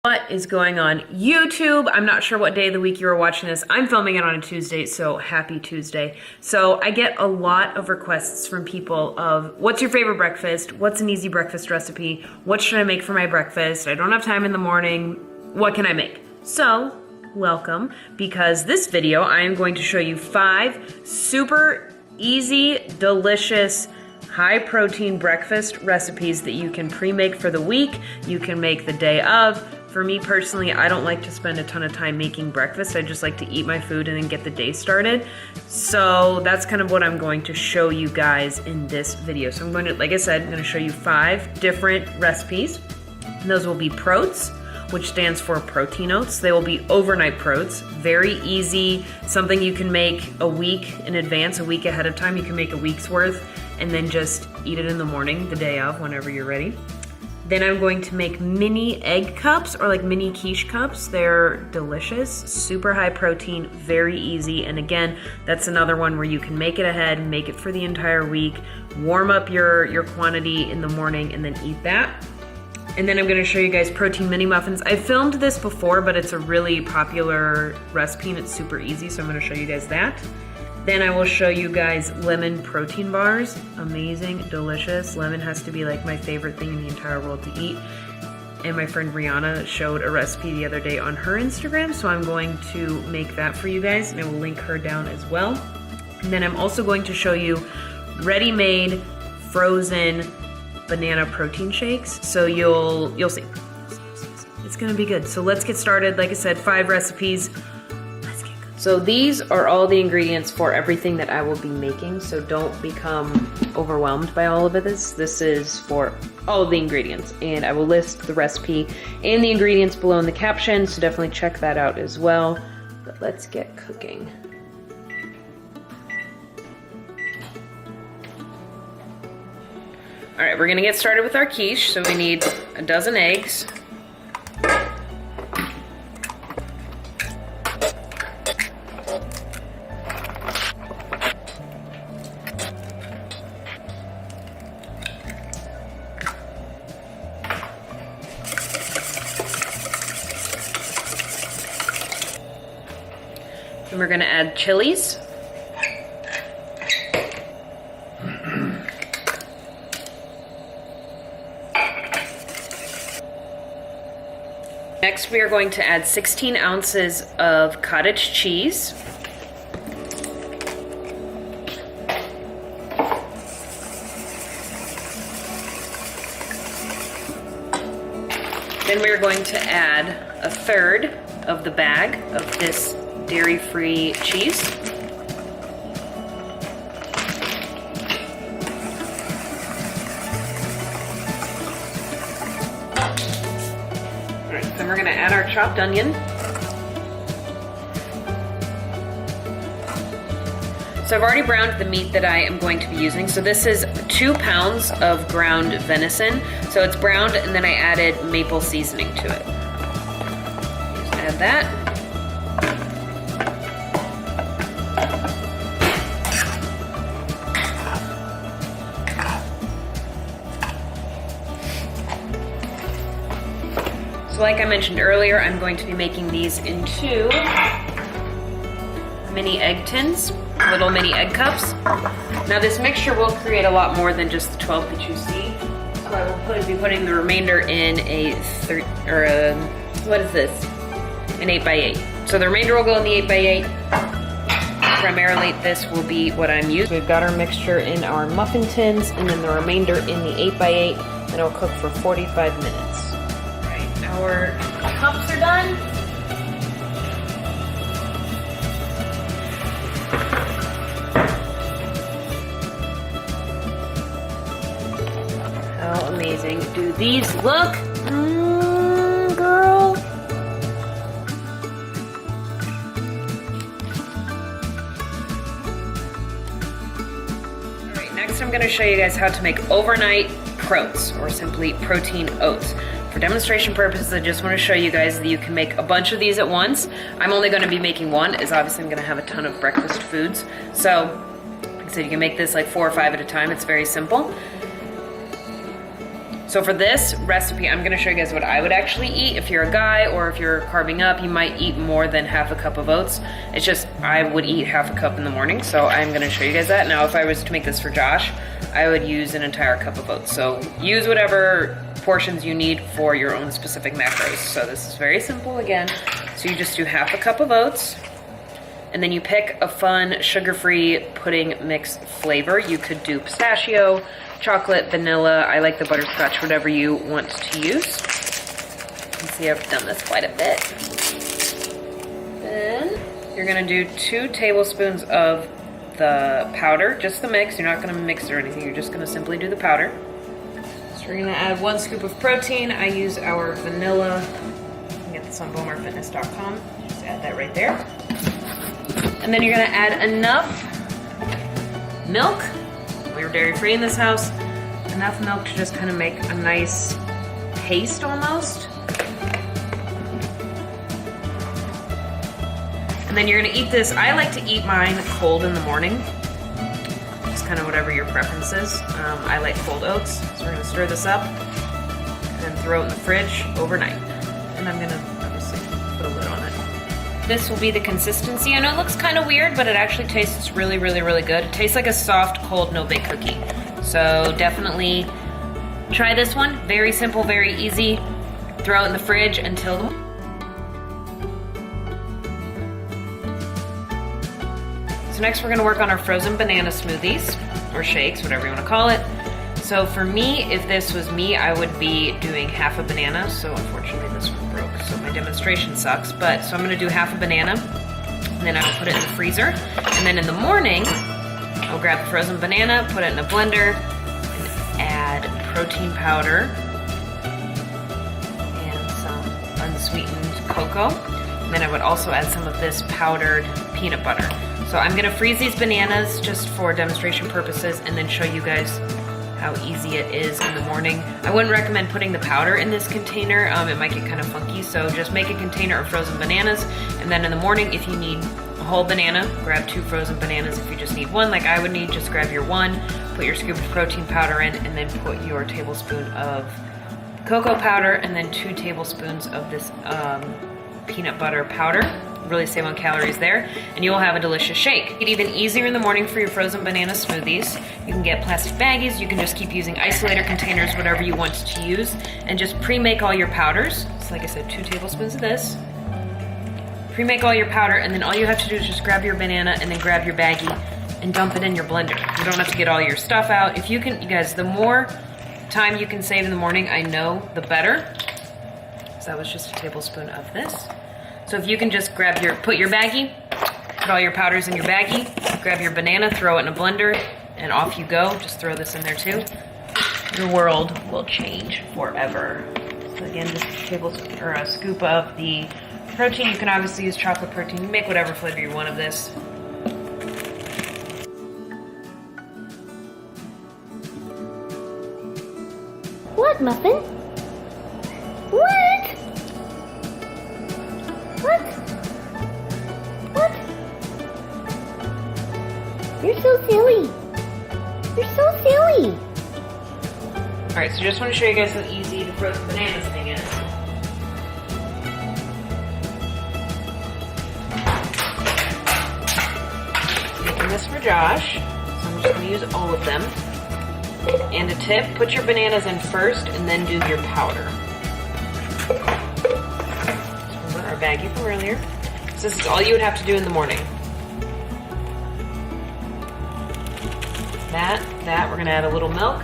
What is going on YouTube? I'm not sure what day of the week you are watching this. I'm filming it on a Tuesday, so happy Tuesday. So I get a lot of requests from people of what's your favorite breakfast? What's an easy breakfast recipe? What should I make for my breakfast? I don't have time in the morning. What can I make? So welcome, because this video I am going to show you 5 super easy, delicious, high protein breakfast recipes that you can pre-make for the week. You can make the day of. For me personally, I don't like to spend a ton of time making breakfast. I just like to eat my food and then get the day started. So that's kind of what I'm going to show you guys in this video. So I'm going to, like I said, I'm going to show you 5 different recipes. And those will be protes, which stands for protein oats. They will be overnight protes. Very easy, something you can make a week in advance, a week ahead of time. You can make a week's worth and then just eat it in the morning, the day of, whenever you're ready. Then I'm going to make mini egg cups, or like mini quiche cups. They're delicious, super high protein, very easy. And again, that's another one where you can make it ahead, make it for the entire week, warm up your quantity in the morning and then eat that. And then I'm gonna show you guys protein mini muffins. I filmed this before, but it's a really popular recipe and it's super easy, so I'm gonna show you guys that. Then I will show you guys lemon protein bars. Amazing, delicious. Lemon has to be like my favorite thing in the entire world to eat. And my friend Rihanna showed a recipe the other day on her Instagram, so I'm going to make that for you guys, and I will link her down as well. And then I'm also going to show you ready-made frozen banana protein shakes. So you'll see. It's gonna be good. So let's get started. Like I said, 5 recipes. So these are all the ingredients for everything that I will be making, so don't become overwhelmed by all of this. This is for all of the ingredients, and I will list the recipe and the ingredients below in the caption, so definitely check that out as well. But let's get cooking. All right, we're gonna get started with our quiche. So we need a dozen eggs. And we're gonna add chilies. Next, we are going to add 16 ounces of cottage cheese. Then we're going to add a third of the bag of this dairy-free cheese. All right, then we're gonna add our chopped onion. So I've already browned the meat that I am going to be using. So this is 2 pounds of ground venison. So it's browned, and then I added maple seasoning to it. Just add that. So like I mentioned earlier, I'm going to be making these into mini egg tins, little mini egg cups. Now this mixture will create a lot more than just the 12 that you see. So I will be putting the remainder in what is this? An 8x8. So the remainder will go in the 8x8. Primarily this will be what I'm using. We've got our mixture in our muffin tins and then the remainder in the 8x8, and it'll cook for 45 minutes. Our cups are done. How amazing do these look? Girl. All right, next I'm going to show you guys how to make overnight protes, or simply protein oats. For demonstration purposes, I just want to show you guys that you can make a bunch of these at once. I'm only going to be making one, as obviously I'm going to have a ton of breakfast foods. So, like I said, you can make this like 4 or 5 at a time. It's very simple. So for this recipe, I'm gonna show you guys what I would actually eat. If you're a guy or if you're carving up, you might eat more than half a cup of oats. It's just, I would eat half a cup in the morning, so I'm gonna show you guys that. Now, if I was to make this for Josh, I would use an entire cup of oats. So use whatever portions you need for your own specific macros. So this is very simple again. So you just do half a cup of oats, and then you pick a fun sugar-free pudding mix flavor. You could do pistachio, chocolate, vanilla. I like the butterscotch, whatever you want to use. You can see I've done this quite a bit. Then you're gonna do 2 tablespoons of the powder, just the mix. You're not gonna mix it or anything. You're just gonna simply do the powder. So we're gonna add 1 scoop of protein. I use our vanilla. You can get this on BomarFitness.com. Just add that right there. And then you're gonna add enough milk. We're dairy-free in this house. Enough milk to just kind of make a nice paste almost. And then you're gonna eat this. I like to eat mine cold in the morning. Just kind of whatever your preference is. I like cold oats. So we're gonna stir this up and throw it in the fridge overnight. And I'm gonna obviously put a lid on it. This will be the consistency. I know it looks kind of weird, but it actually tastes really, really, really good. It tastes like a soft, cold, no-bake cookie. So definitely try this one. Very simple, very easy. Throw it in the fridge until the... So next we're gonna work on our frozen banana smoothies, or shakes, whatever you wanna call it. So for me, if this was me, I would be doing half a banana. So unfortunately this one broke, so my demonstration sucks. But so I'm gonna do half a banana, and then I'll put it in the freezer. And then in the morning, I'll grab the frozen banana, put it in a blender, and add protein powder and some unsweetened cocoa. And then I would also add some of this powdered peanut butter. So I'm gonna freeze these bananas just for demonstration purposes and then show you guys how easy it is in the morning. I wouldn't recommend putting the powder in this container. It might get kind of funky, so just make a container of frozen bananas, and then in the morning, if you need a whole banana, grab 2 frozen bananas. If you just need 1, like I would need, just grab your 1, put your scoop of protein powder in, and then put your tablespoon of cocoa powder, and then 2 tablespoons of this peanut butter powder. Really save on calories there, and you will have a delicious shake. Make it even easier in the morning for your frozen banana smoothies. You can get plastic baggies, you can just keep using isolator containers, whatever you want to use, and just pre-make all your powders. So like I said, 2 tablespoons of this. Pre-make all your powder, and then all you have to do is just grab your banana and then grab your baggie and dump it in your blender. You don't have to get all your stuff out. If you can, you guys, the more time you can save in the morning, I know, the better. So that was just a tablespoon of this. So if you can just grab put your baggie, put all your powders in your baggie, grab your banana, throw it in a blender, and off you go. Just throw this in there too. Your world will change forever. So again, just a tablespoon or a scoop of the protein. You can obviously use chocolate protein. You make whatever flavor you want of this. What, Muffin? What? What? What? You're so silly. You're so silly. Alright, so just want to show you guys how easy the frozen bananas thing is. Making this for Josh, so I'm just going to use all of them. And a tip, put your bananas in first and then do your powder. Our baggie from earlier. So this is all you would have to do in the morning. That, we're gonna add a little milk.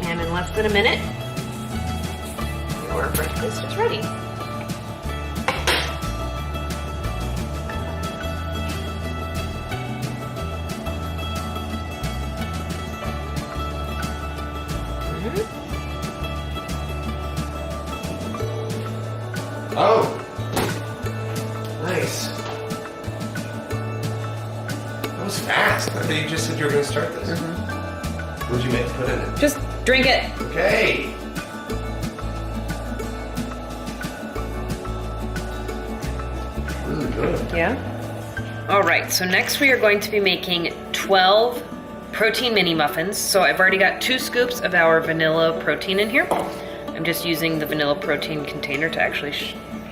And in less than a minute, your breakfast is ready. Oh, nice. That was fast. I thought you just said you were going to start this. What'd you put in it? Just drink it. Okay. Really good. Yeah. All right, so next we are going to be making 12 protein mini muffins. So I've already got 2 scoops of our vanilla protein in here. I'm just using the vanilla protein container to actually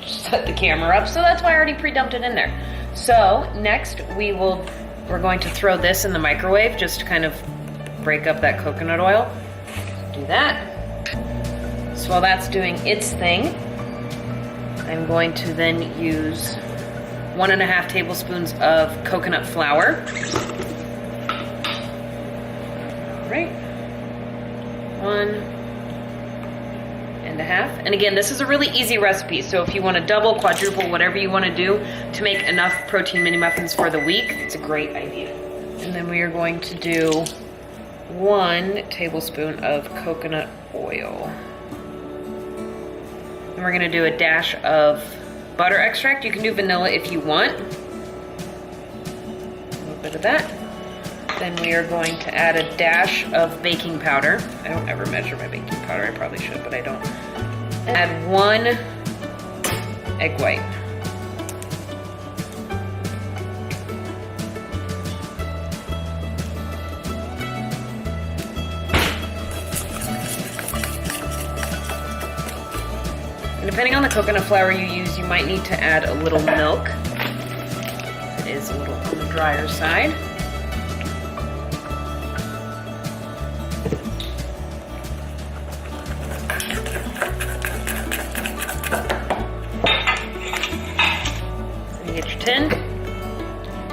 set the camera up, so that's why I already pre-dumped it in there. So next we're going to throw this in the microwave just to kind of break up that coconut oil. Do that. So while that's doing its thing, I'm going to then use 1.5 tablespoons of coconut flour. All right. 1.5. And again, this is a really easy recipe, so if you want to double, quadruple, whatever you want to do to make enough protein mini muffins for the week, it's a great idea. And then we are going to do 1 tablespoon of coconut oil. And we're going to do a dash of butter extract. You can do vanilla if you want. A little bit of that. Then we are going to add a dash of baking powder. I don't ever measure my baking powder. I probably should, but I don't. Add 1 egg white. And depending on the coconut flour you use, you might need to add a little milk. It is a little on the drier side.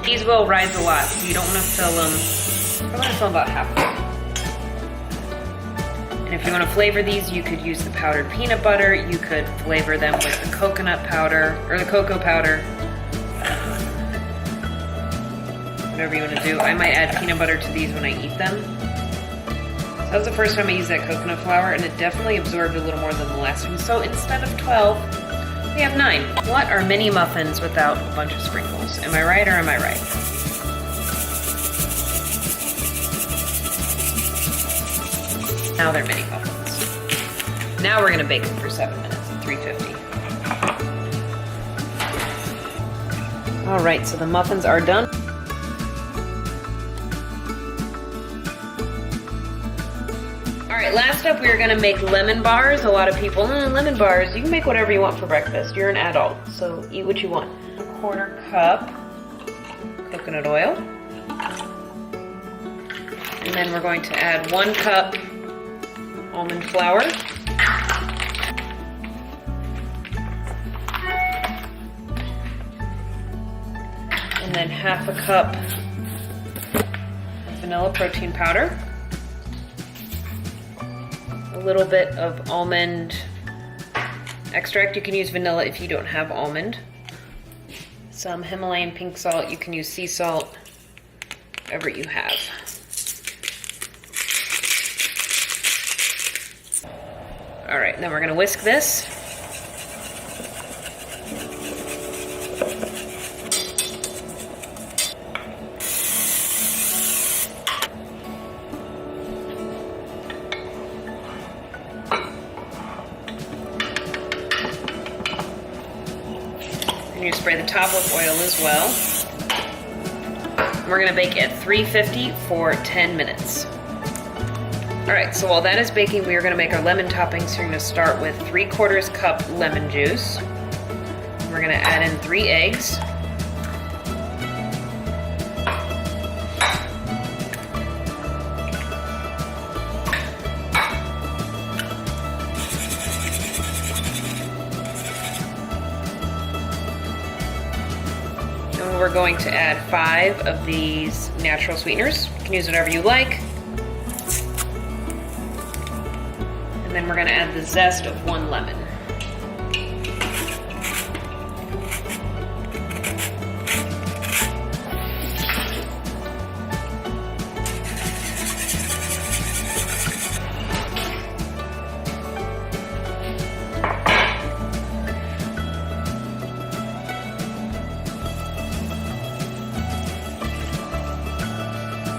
These will rise a lot, so you don't want to fill them. I want to fill about half of them. And if you want to flavor these, you could use the powdered peanut butter. You could flavor them with the coconut powder or the cocoa powder. Whatever you want to do. I might add peanut butter to these when I eat them. So that was the first time I used that coconut flour, and it definitely absorbed a little more than the last one. So instead of 12, we have 9. What are mini muffins without a bunch of sprinkles? Am I right or am I right? Now they're mini muffins. Now we're gonna bake them for 7 minutes at 350. All right, so the muffins are done. All right, last up, we are gonna make lemon bars. A lot of people, lemon bars, you can make whatever you want for breakfast. You're an adult, so eat what you want. 1/4 cup coconut oil. And then we're going to add 1 cup almond flour. And then 1/2 cup vanilla protein powder. A little bit of almond extract. You can use vanilla if you don't have almond. Some Himalayan pink salt. You can use sea salt, whatever you have. All right, then we're gonna whisk this. And you spray the top with oil as well. And we're gonna bake at 350 for 10 minutes. All right, so while that is baking, we are gonna make our lemon toppings. So you're gonna start with 3/4 cup lemon juice. We're gonna add in 3 eggs. And we're going to add 5 of these natural sweeteners. You can use whatever you like. And then we're gonna add the zest of 1 lemon.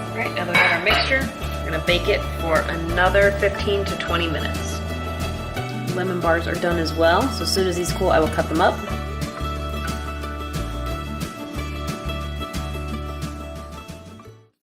All right, now that we have our mixture, we're gonna bake it for another 15 to 20 minutes. Lemon bars are done as well, so as soon as these cool, I will cut them up.